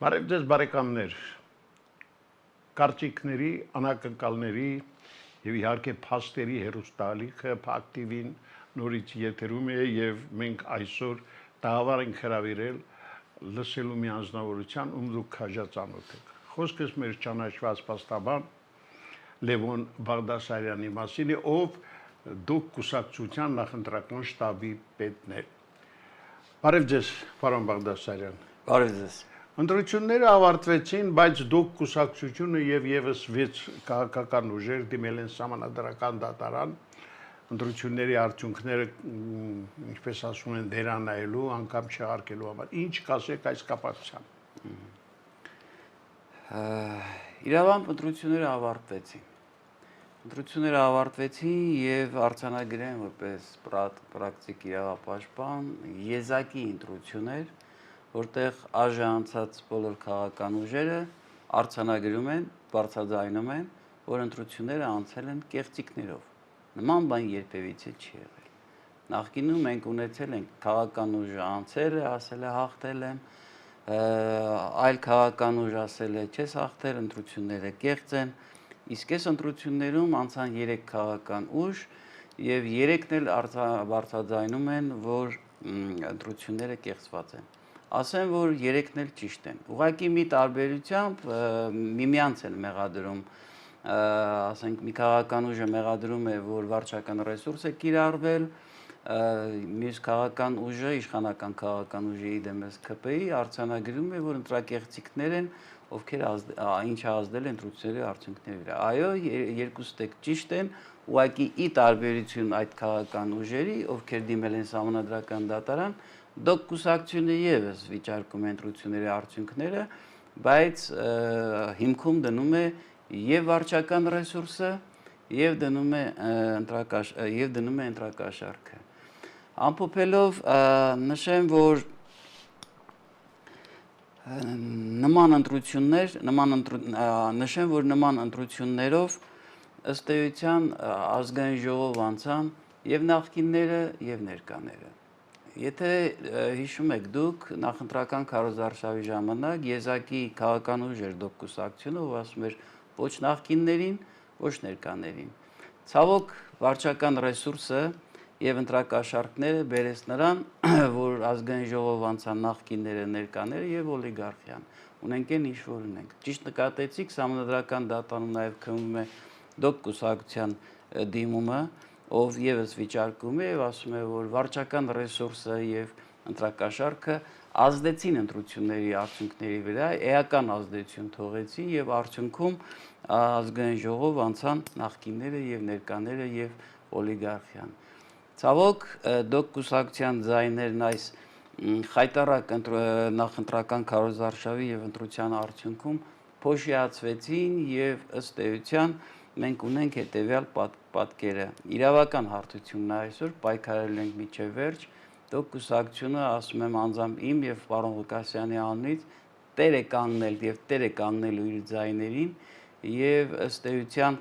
Բարև ձեզ բարեկամներ, կարծիքների, անակնկալների եւ իհարկե փաստերի հերոստալիքը ակտիվին նորից եթերում է եւ մենք այսօր տաղավար ենք հրավիրել լսելու մի անձնավորության, ում դուք քաջածանոթ եք։ Խոսքս մեր ճանաչված փաստաբան Լևոն Բաղդասարյանի մասին է, ով դուք կուսակցության նախընտրական շտաբի պետն է։ Բարև ձեզ, պարոն Բաղդասարյան։ Բարև ձեզ։ Ընտրությունները ավարտվեցին, բայց դուք կուսակցությունը եւ եւս 6 քաղաքական ուժեր դիմել են համանդրական դատարան ընտրությունների արդյունքները, ինչպես ասում են, դերանայելու, անգամ չհարկելու համար։ Ինչ կասեք այս կապակցությամբ։ Իրավամբ ընտրությունները ավարտվեցին։ Ընտրությունները ավարտվեցին եւ արձանագրեն որպես պրակտիկ իրավապաշտպան եզակի ընտրություններ, որտեղ անցած բոլոր քաղաքական ուժերը արձանագրում են, բարձրաձայնում են, որ ընտրությունները անցել են կեղծիքներով։ Նման բան երբևիցե չի եղել։ Նախկինում մենք ունեցել ենք քաղաքական ուժը անցել է, ասել է հաղթել եմ, այլ քաղաքական ուժ ասել է չես հաղթել, ընտրությունները կեղծ են, իսկ այս ընտրություններում անցան 3 քաղաքական ուժ եւ 3-ն էլ բարձրաձայնում են, որ ընտրությունները կեղծված են։ Ասեմ, որ 3-ն էլ ճիշտ են։ Ուղղակի մի տարբերությամբ միմյանց են մեղադրում, ասենք մի քաղաքական ուժը մեղադրում է, որ վարչական ռեսուրս է կիրառվել, մյուս քաղաքական ուժը, իշխանական քաղաքական ուժի դեմս ԿՊ-ի արձանագրում է, որ ընտրակեղծիքներ են, ովքեր ինչը ազդել է ընտրությունների արդյունքների վրա։ Այո, երկուստ եք ճիշտ են, ուղղակի ի տարբերություն այդ քաղաքական ուժերի, ովքեր դիմել են համանդրական դատարան, դուք կուսակցությունը եւս վիճարկում է ընտրությունների արդյունքները, բայց հիմքում դնում է եւ վարչական ռեսուրսը եւ դնում է ընտրակաշառքը։ Ամփոփելով նշեմ, որ նման ընտրություններով ըստ էության ազգային ժողով անցան եւ նախկինները եւ ներկաները։ Եթե հիշում եք դուք, նախընտրական քարոզարշավի ժամանակ եզակի քաղաքական ուժ էր դուք կուսակցությունը, ով ասում էր ոչ նախկիններին, ոչ ներկաներին։ Ցավոք, վարչական ռեսուրսը եւ ընտրակաշառքները բերեց նրան, որ ազգային ժողով անցան նախկինները, ներկաները եւ օլիգարխիան։ Ունենք այն ինչ որ ունենք։ Ճիշտ նկատեցիք, համանդրական դատարանում նաեւ քննում է դուք կուսակցության դիմումը, ով եւս վիճարկում է եւ ասում է, որ վարչական ռեսուրսը եւ ընտրակաշառքը ազդեցին ընտրությունների արդյունքների վրա, էական ազդեցություն թողեցին եւ արդյունքում ազգային ժողով անցան նախկինները եւ ներկաները եւ օլիգարխիան։ Ցավոք, դուք կուսակցության ձայներն այս խայտառակ նախընտրական քարոզարշավի եւ ընտրության արդյունքում փոշիացվեցին եւ ըստ էության մենք ունենք հետեւյալ պատկերը։ Իրավական հարթությունն այսօր պայքարել ենք մինչև վերջ, դուք կուսակցությունը, ասում եմ անձամբ իմ եւ պարոն Ղուկասյանի անունից, տեր է կանգնել եւ տեր է կանգնելու իր ձայներին եւ ըստ էության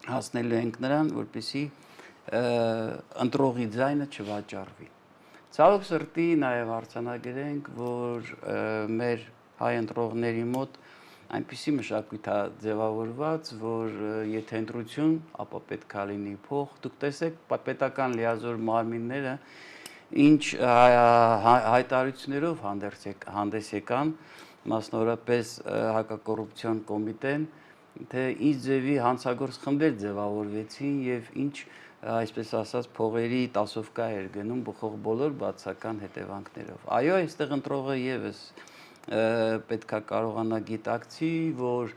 հասնելու ենք նրան, որպեսզի ընտրողի ձայնը չվաճառվի։ Ցավոք սրտի նաեւ արձանագրենք, որ մեր հայ ընտրողների մոտ այնպիսի մշակույթ է ձևավորված, որ եթե ընտրություն, ապա պետք է լինի փող։ Դուք տեսեք, պետական լիազոր մարմինները ինչ հայտարարություններով հանդես եկան, մասնավորապես հակակոռուպցիոն կոմիտեն, թե ինչ ձևի հանցագործ խմբեր ձևավորվեցին եւ ինչ, այսպես ասած, փողերի տասովկա էր գնում բոլոր բացական հետևանքներով։ Այո, այստեղ ընտրողը եւս պետք է կարողանա գիտակցի, որ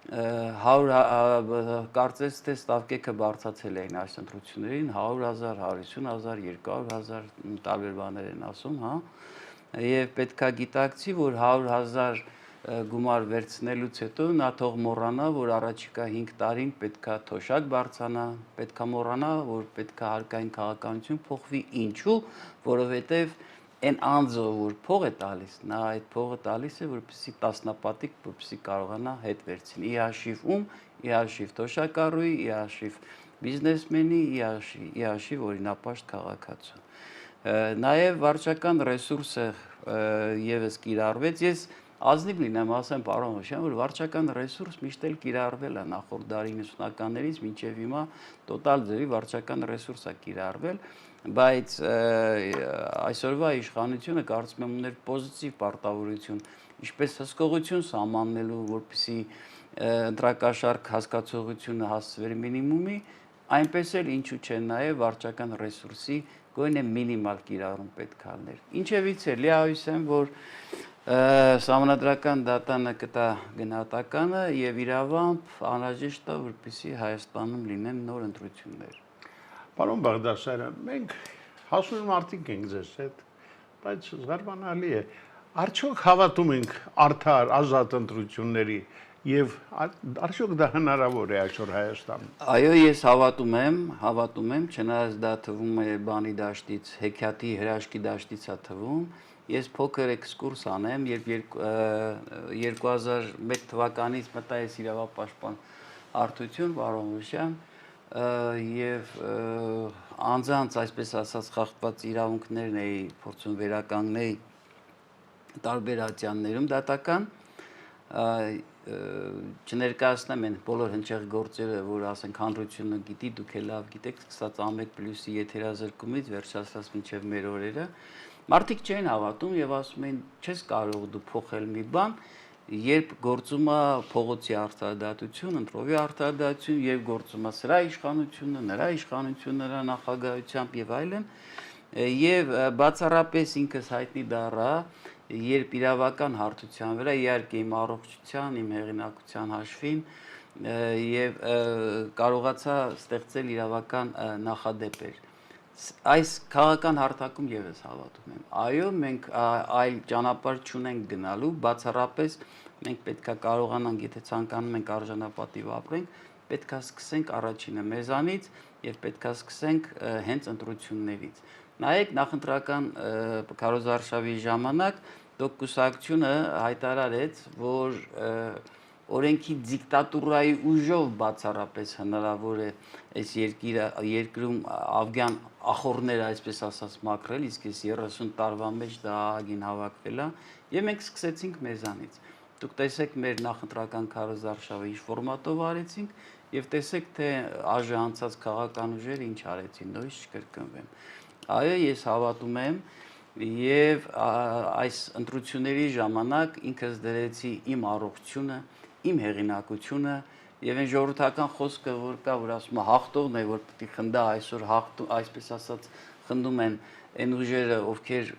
100 կարծես թե ստավկեքը բարձրացել էին այս ընտրություններին 100,000, 150,000, 200,000 տարբեր բաներ են ասում, հա, եւ պետք է գիտակցի, որ 100,000 գումար վերցնելուց հետո նա թող մոռանա, որ առաջիկա 5 տարին պետք է թոշակ բարձրանա, պետք է մոռանա, որ պետք է հարկային քաղաքականություն փոխվի, ինչու, որովհետեւ այն անձը, որ փող է տալիս, նա այդ փողը տալիս է, որպեսզի տասնապատիկ, որպեսզի կարողանա հետ վերցնել։ Ի հաշիվ ում, ի հաշիվ թոշակառուի, ի հաշիվ բիզնեսմենի, ի հաշիվ օրինապաշտ քաղաքացու։ Նաև վարչական ռեսուրսը եւս կիրառվեց։ Ես Ազնիվ լինեմ, ասեմ պարոն Հոշյան, որ վարչական ռեսուրս միշտ էլ կիրառվել է նախորդ դարի 90-ականներից մինչև հիմա տոտալ ձևի վարչական ռեսուրս է կիրառվել, բայց այսօրվա իշխանությունը կարծում եմ ուներ պոզիտիվ պարտավորություն, ինչպես հսկողություն սահմանելու, որպեսզի ընտրակաշարք հասկացողությունը հասցվեր մինիմումի, այնպես էլ ինչու՞ չէ նաև վարչական ռեսուրսի գոնե մինիմալ կիրառում պետք է լիներ։ Ինչևից է լիահույս եմ, որ Սահմանադրական դատանը կտա գնահատականը եւ իրավամբ անհրաժեշտ է, որպեսզի Հայաստանում լինեն նոր ընտրություններ։ Պարոն Բաղդասարյան, մենք հասուն մարդիկ ենք ձեզ հետ, բայց զարմանալի է, արդյոք հավատում ենք արդար, ազատ ընտրությունների եւ արդյոք դա հնարավոր է այսօր Հայաստանում։ Այո, ես հավատում եմ, չնայած դա թվում է բանի դաշտից, հեքիաթի հրաշքի դաշտից է թվում։ Ես փոքր էքսկուրս անեմ, երբ 2001 թվականից մտա ես իրավապաշտպան հարթություն, պարոն Հոշյան, եւ անձանց, այսպես ասած, խախտված իրավունքներն էի փորձում վերականգնել տարբեր ատյաններում դատական, չներկայացնեմ այն բոլոր հնչեղ գործերը, որ ասենք հանրությունը գիտի, դուք էլ լավ գիտեք, սկսած A1+-ի եթերազրկումից վերջացած մինչև մեր օրերը, մարդիկ չեն հավատում եւ ասում են, չես կարող դու փոխել մի բան, երբ գործում է փողոցի արդարադատություն, ընտրովի արդարադատություն եւ գործում է սրա իշխանությունը, նրա նրա նախագահությամբ եւ այլն, եւ բացառապես ինքս հայտնի դառա, երբ իրավական հարթության վրա իհարկե իմ առողջության, իմ հեղինակության հաշվին եւ կարողացա ստեղծել իրավական նախադեպեր։ Այս քաղաքական հարթակում եւս հավատում եմ։ Այո, մենք այլ ճանապարհ չունենք գնալու, բացառապես մենք պետքա կարողանանք, եթե ցանկանում ենք արժանապատիվ ապրենք, պետքա սկսենք առաջինը մեզանից եւ պետքա սկսենք հենց ընտրություններից։ Նայեք, նախընտրական քարոզարշավի ժամանակ դոկուսակցությունը հայտարարեց, որ օրենքի դիկտատուրայի ուժով բացառապես հնարավոր է այս երկրում աֆգան ախորները, այսպես ասած, մաքրել, իսկ այս 30 տարվա մեջ դա ահագին հավաքվել է, եւ մենք սկսեցինք մեզանից։ Դուք տեսեք մեր նախընտրական քարոզարշավը ինչ ֆորմատով արեցինք եւ տեսեք թե ԱԺ անցած քաղաքական ուժերը ինչ արեցին, նորից չկրկնվեմ։ Այո, ես հավատում եմ եւ այս ընտրությունների ժամանակ ինքս դրեցի իմ առողջությունը, իմ հեղինակությունը եւ այն ժողովրդական խոսքը, որ կա, որ ասում է հաղթողն է, որ պետք է խնդա այսօր այսպես ասած խնդում են այն ուժերը, ովքեր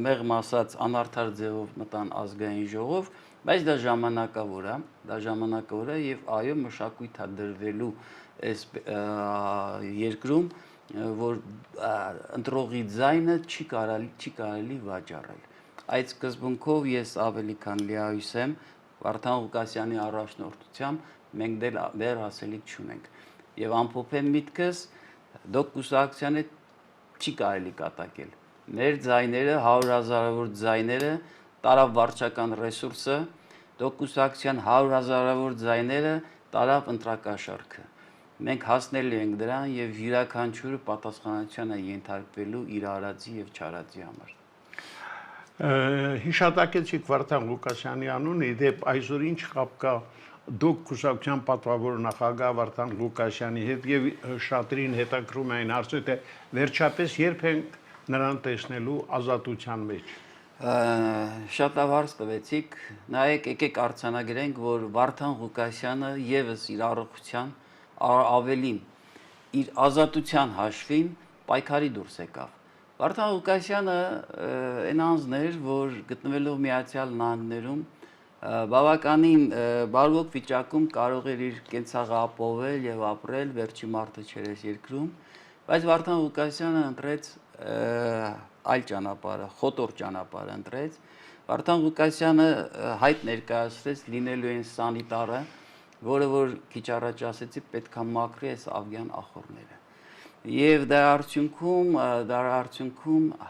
մեղմ ասած անարդար ձևով մտան ազգային ժողով, բայց դա ժամանակավոր է եւ այո մշակույթ է դրվելու այս երկրում, որ ընտրողի ձայնը չի կարելի վաճառել։ Այդ սկզբունքով ես ավելի քան լիահույս եմ, Վարդան Ղուկասյանի առաջնորդությամբ մենք դեռ հասելիք չունենք։ Եվ ամփոփեմ միտքս, դոկուսակցիանը չի կարելի կատակել։ Մեր ձայները, 100,000-ավոր ձայները, տարավ վարչական ռեսուրսը, դոկուսակցիան 100,000-ավոր ձայները, տարավ ընտրակաշարքը։ Մենք հասնելու ենք դրան եւ յուրաքանչյուրը պատասխանատվության է ենթարկվելու իր արածի եւ չարածի համար։ Հիշատակեցիք Վարդան Ղուկասյանի անունը, իդեպ այսօր ինչ կապ կա դուք կուսակցության պատվավոր նախագահ Վարդան Ղուկասյանի հետ եւ շատերին հետաքրում է այն հարցը, թե վերջապես երբ ենք նրան տեսնելու ազատության մեջ։ Շատ լավ հարց տվեցիք, նայեք, եկեք արձանագրենք, որ Վարդան Ղուկասյանը եւս իր առողջության ավելին իր ազատության հաշվին պայքարի դուրս եկավ։ Վարդան Ղուկասյանը այն անձն էր, որ գտնվելով Միացյալ Նահանգներում բավականին բարվոք վիճակում կարող էր իր կենցաղը ապահովել եւ ապրել, վերջի մարդը չէր այս երկրում, բայց Վարդան Ղուկասյանը ընտրեց այլ ճանապարհը, խոտոր ճանապարհը ընտրեց։ Վարդան Ղուկասյանը հայտ ներկայացրեց լինելու այն սանիտարը, որը որ քիչ առաջ ասեցի, պետք է մաքրի այս աֆգան ախորները։ Եվ դա արդյունքում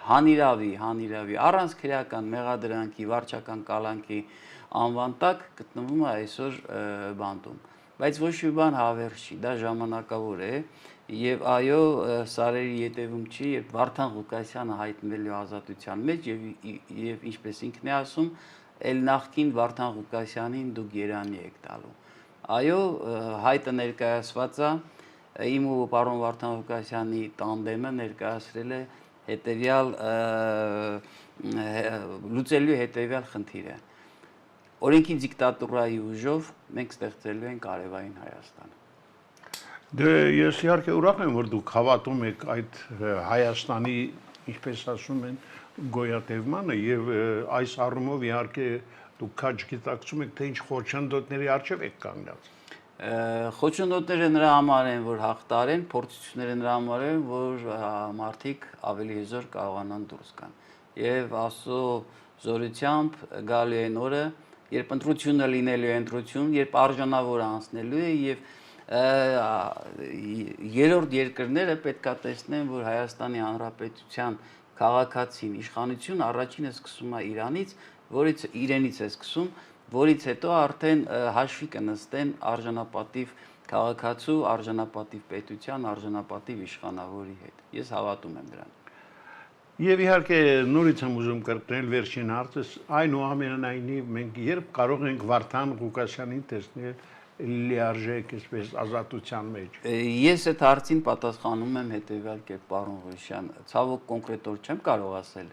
հանիրավի առանց քրեական մեղադրանքի, վարչական կալանքի անվան տակ գտնվում է այսօր բանտում, բայց ոչ մի բան հավերժ չի, դա ժամանակավոր է եւ այո սարերի ետևում չի, երբ Վարդան Ղուկասյանը հայտնվելու ազատության մեջ եւ ինչպես ինքն է ասում, էլ նախքին Վարդան Ղուկասյանին դուք երանի եք տալու։ Այո, հայտը ներկայացված է, իմ ու պարոն Վարդան Ղուկասյանի տանդեմը ներկայացրել է հետևյալ լուծելու հետևյալ խնդիրը։ Օրենքի դիկտատուրայի ուժով մենք ստեղծելու ենք արևային Հայաստան։ Դե ես իհարկե ուրախ եմ, որ դուք հավատում եք այդ Հայաստանի, ինչպես ասում են, գոյատևմանը եւ այս առումով իհարկե դուք քաջ գիտակցում եք, թե ինչ խոչընդոտների առջև եք կանգնած։ Խոչընդոտները նրա համար են, որ հաղթարեն, փորձությունները նրա համար են, որ մարդիկ ավելի հզոր կարողանան դուրս գան։ Եվ Աստծո զորությամբ գալու են օրը, երբ ընտրությունը լինելու է ընտրություն, երբ արժանավորը անցնելու է եւ երրորդ երկրները պետքա տեսնեն, որ Հայաստանի Հանրապետության քաղաքացին իշխանություն առաջինը սկսում է Իրանից, որից իրենից է սկսում, որից հետո արդեն հաշվի կնստեն արժանապատիվ քաղաքացու, արժանապատիվ պետության, արժանապատիվ իշխանավորի հետ։ Ես հավատում եմ դրան։ Եվ իհարկե նորից եմ ուզում կրկնել վերջին հարցս, այնուամենայնիվ մենք երբ կարող ենք Վարդան Ղուկասյանին տեսնել լիարժեք այսպես ազատության մեջ։ Ես այդ հարցին պատասխանում եմ հետևյալ կերպ, պարոն Ղուկասյան, ցավոք կոնկրետ օր չեմ կարող ասել,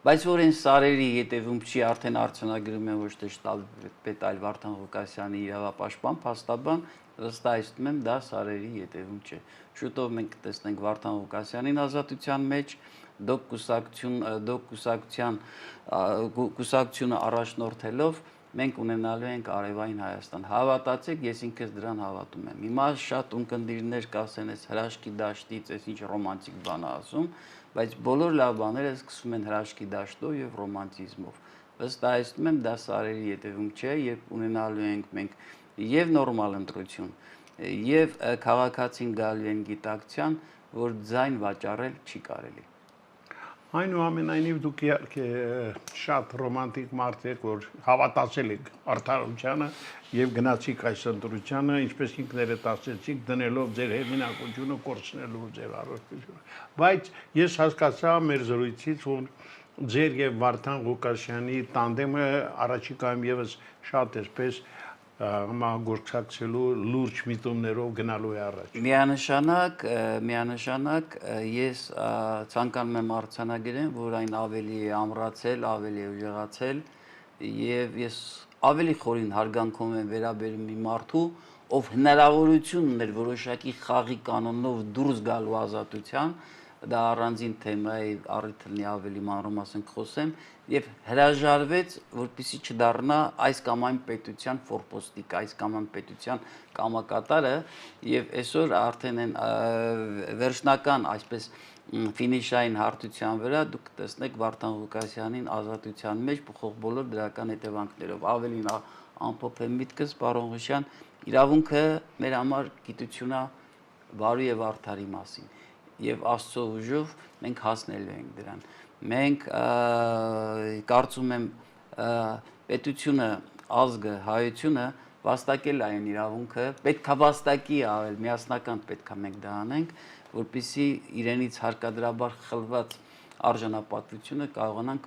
բայց որ այն սարերի ետևում չի արդեն արձանագրում են ոչ թե շտաբպետ, այլ Վարդան Ղուկասյանի իրավապաշտպան, փաստաբան, վստահեցնում եմ, դա սարերի ետևում չէ։ Շուտով մենք կտեսնենք Վարդան Ղուկասյանին ազատության մեջ, դոկ կուսակցությունը առաջնորդելով մենք ունենալու ենք արևային Հայաստան։ Հավատացեք, ես ինքս դրան հավատում եմ։ Հիմա շատ ունկնդիրներ կասեն, այս հրաշքի դաշտից, այս ինչ ռոմանտիկ բան է ասում, բայց բոլոր լավ բաները սկսում են հրաշքի դաշտով եւ ռոմանտիզմով։ Վստահեցնում եմ, դա սարերի ետևում չէ, երբ ունենալու ենք մենք եւ նորմալ ընտրություն, եւ քաղաքացին գալու են գիտակցության, որ ձայն վաճառել չի կարելի։ Այնուամենայնիվ դուք իհարկե շատ ռոմանտիկ մարդ եք, որ հավատացել եք արդարությանը եւ գնացիք այս ընտրությանը, ինչպես ինքներդ ասեցիք, դնելով ձեր հեղինակությունը, կորցնելով ձեր առողջությունը։ Բայց ես հասկացա մեր զրույցից, որ ձեր եւ Վարդան Ղուկասյանի տանդեմը առաջիկայում եւս շատ էսպես համագործակցելու լուրջ միտումներով գնալու է առաջ։ Միանշանակ ես ցանկանում եմ արձանագրեմ, որ այն ավելի է ամրացել, ավելի է ուժեղացել եւ ես ավելի խորին հարգանքով եմ վերաբերում մի մարդու, ով հնարավորություն ուներ որոշակի խաղի կանոնով դուրս գալու ազատության, դա առանձին թեմա է, առիթ լինի ավելի մանրամասն խոսեմ, եւ հրաժարվեց, որպեսզի չդառնա այս կամ այն պետության ֆորպոստիկ, այս կամ այն պետության կամակատարը, եւ այսօր արդեն են վերջնական այսպես ֆինիշային հարթության վրա դուք տեսնեք Վարդան Ղուկասյանին ազատության մեջ փոխող բոլոր դրական հետևանքներով, ավելին ամփոփեմ միտքս, պարոն Ղուկասյան, իրավունքը մեր համար գիտությունա բարու եւ արդարի մասին, եւ Աստծո ուժով մենք հասնելու ենք դրան։ Մենք կարծում եմ պետությունը, ազգը, հայությունը վաստակել այն իրավունքը, պետքա վաստակի ավել, միասնական պետքա մենք դա անենք, որպեսզի իրենից հարկադրաբար խլված արժանապատվությունը կարողանանք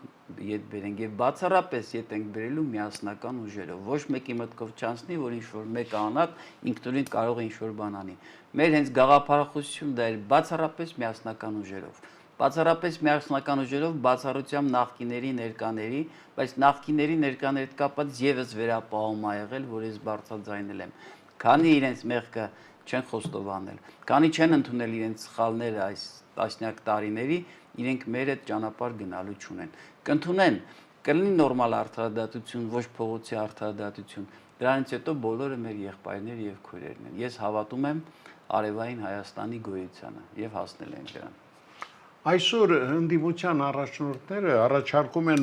ետ բերենք եւ բացառապես ետ ենք բերելու միասնական ուժերով։ Ոչ մեկի մտքով չանցնի, որ ինչ-որ մեկը անած ինքնուրույն կարող է ինչ-որ բան անի։ Մեր հենց գաղափարախոսությունը դա էր բացառապես միասնական ուժերով։ Բացառապես միասնական ուժերով բացառությամբ նախկիների, ներկաների, բայց նախկիների ներկաների հետ կապված եւս վերապահում ա եղել, որ ես բարձրաձայնել եմ։ Քանի իրենց մեղքը չեն խոստովանել, քանի չեն ընդունել իրենց սխալները այս տասնյակ տարիների, իրենք մեր այդ ճանապարհ գնալու չունեն։ Կընդունեն, կլինի նորմալ արդարադատություն, ոչ փողոցի արդարադատություն։ Դրանից հետո բոլորը մեր եղբայրներ եւ քույրերն են։ Ես հավատում եմ արևային Հայաստանի գոյությանը եւ հասնել ենք դրան։ Այսօր ընդդիմության առաջնորդները առաջարկում են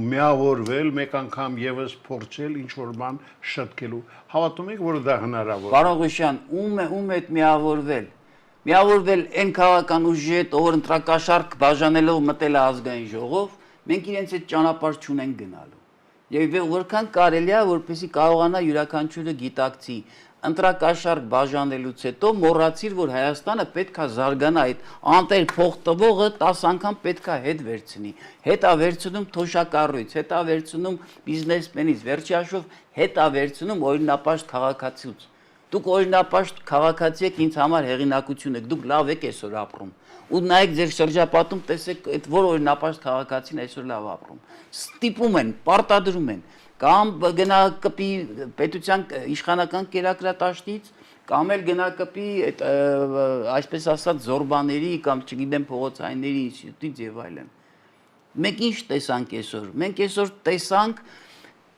միավորվել, մեկ անգամ եւս փորձել ինչ-որ բան շտկելու։ Հավատում եք, որ դա հնարավոր է։ Պարոն Ղուկասյան, ում հետ միավորվել։ Միավորվել այն քաղաքական ուժի հետ, ով ընտրակաշառք բաժանելով մտել է ազգային ժողով, մենք իրենց այդ ճանապարհ չունենք գնալու։ Եվ որքան կարելի է, որպեսզի կարողանա յուրաքանչյուրը գիտակցի ընտրակաշառք բաժանելուց հետո մոռացիր, որ Հայաստանը պետքա զարգանա, այդ անտեր փող տվողը 10 անգամ պետքա հետ վերցնի։ Հետա վերցնում թոշակառույց, հետա վերցնում բիզնեսմենից, վերջի հաշվով հետա վերցնում օրինապաշտ քաղաքացուց։ Դուք օրինապաշտ քաղաքացի եք, ինձ համար հեղինակություն եք, դուք լավ եք այսօր ապրում։ Ու նայեք ձեր շրջապատում, տեսեք այդ որ օրինապաշտ քաղաքացին այսօր լավ ապրում։ Ստիպում են, պարտադրում են, կամ գնա կպի պետության իշխանական կերակրատաշտից, կամ էլ գնա կպի այդ այսպես ասած զորբաների կամ չգիտեմ փողոցայինների ինստիտուտից եւ այլն։ Մենք ինչ տեսանք այսօր։ Մենք այսօր տեսանք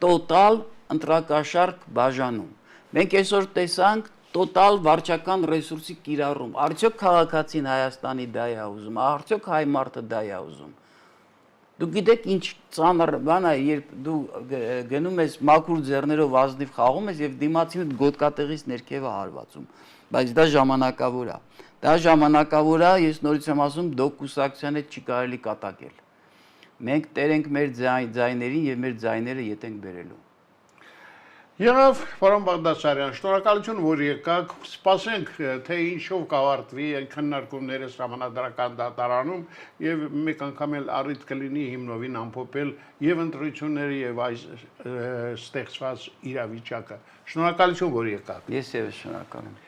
տոտալ ընտրակաշառք բաժանում։ Մենք այսօր տեսանք տոտալ վարչական ռեսուրսի կիրառում։ Արդյոք քաղաքացին Հայաստանի դա է ուզում, արդյոք հայ մարդը դա է ուզում։ Դու գիտեք ինչ ծանր բան է, երբ դու գնում ես մաքուր ձեռներով ազնիվ խաղում ես եւ դիմացինդ գոտկատեղից ներքև է հարվածում, բայց դա ժամանակավոր է։ Դա ժամանակավոր է, ես նորից եմ ասում, դոկուսակցիան հետ չի կարելի կատակել։ Մենք տեր ենք մեր ձայներին եւ մեր ձայները ետ ենք բերելու։ Եղավ, պարոն Բաղդասարյան, շնորհակալություն, որ եկաք, սպասենք, թե ինչով կավարտվի այն քննարկումները Սահմանադրական դատարանում եւ մեկ անգամ էլ առիթ կլինի հիմնովին ամփոփել եւ ընտրությունները եւ այս ստեղծված իրավիճակը։ Շնորհակալություն, որ եկաք։ Ես եւս շնորհակալ եմ։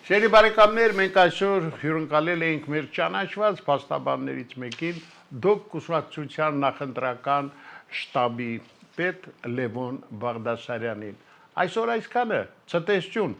Շերի բարեկամներ, մենք այսօր հյուրընկալել էինք մեր ճանաչված փաստաբաններից մեկին, Դոկ կուսակցության նախընտրական շտաբի պետ Լևոն Բաղդասարյանին։ Այսօր այսքանը, ցտեսություն։